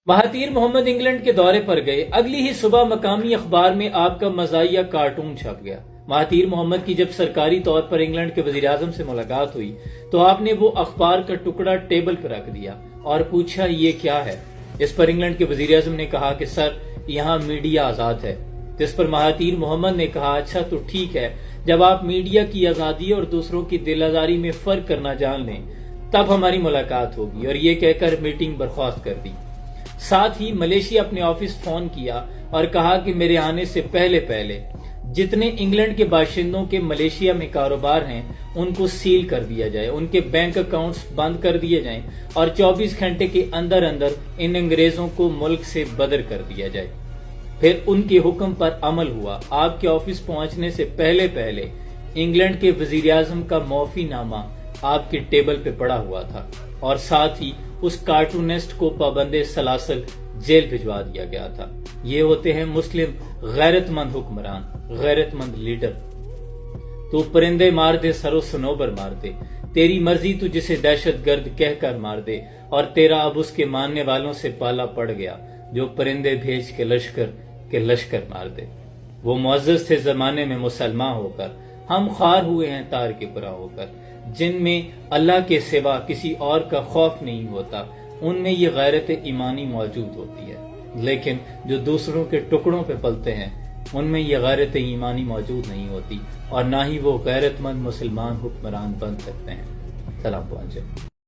Mahathir Mohamad England کے دورے پر گئے، اگلی ہی صبح مقامی اخبار میں آپ کا مزاحیہ کارٹون چھپ گیا۔ مہاتیر محمد کی جب سرکاری طور پر انگلینڈ کے وزیر اعظم سے ملاقات ہوئی تو آپ نے وہ اخبار کا ٹکڑا ٹیبل پر رکھ دیا اور پوچھا یہ کیا ہے؟ اس پر انگلینڈ کے وزیر اعظم نے کہا کہ سر یہاں میڈیا آزاد ہے۔ جس پر مہاتیر محمد نے کہا اچھا تو ٹھیک ہے، جب آپ میڈیا کی آزادی اور دوسروں کی دل آزاری میں فرق کرنا جان لیں تب ہماری ملاقات ہوگی، اور یہ کہہ کر میٹنگ برخاست کر دی۔ ساتھ ہی ملیشیا اپنے آفس فون کیا اور کہا کہ میرے آنے سے پہلے جتنے انگلینڈ کے باشندوں کے ملیشیا میں کاروبار ہیں ان کو سیل کر دیا جائے، ان کے بینک اکاؤنٹس بند کر دیے جائیں اور 24 گھنٹے کے اندر ان انگریزوں کو ملک سے بدر کر دیا جائے۔ پھر ان کے حکم پر عمل ہوا۔ آپ کے آفس پہنچنے سے پہلے انگلینڈ کے وزیر اعظم کا معافی نامہ آپ کے ٹیبل پہ پڑا ہوا تھا، اور ساتھ ہی اس کارٹونسٹ کو پابند سلاسل جیل بھجوا دیا گیا تھا۔ یہ ہوتے ہیں مسلم غیرت مند حکمران، غیرت مند لیڈر۔ تو پرندے مار دے سرو سنوبر مار دے، تیری مرضی تو جسے دہشت گرد کہہ کر مار دے، اور تیرا اب اس کے ماننے والوں سے پالا پڑ گیا جو پرندے بھیج کے لشکر مار دے۔ وہ معزز تھے زمانے میں مسلمان ہو کر، ہم خوار ہوئے ہیں تار کے پرا ہو کر۔ جن میں اللہ کے سوا کسی اور کا خوف نہیں ہوتا ان میں یہ غیرت ایمانی موجود ہوتی ہے، لیکن جو دوسروں کے ٹکڑوں پہ پلتے ہیں ان میں یہ غیرت ایمانی موجود نہیں ہوتی، اور نہ ہی وہ غیرت مند مسلمان حکمران بن سکتے ہیں۔ سلام پہنچے۔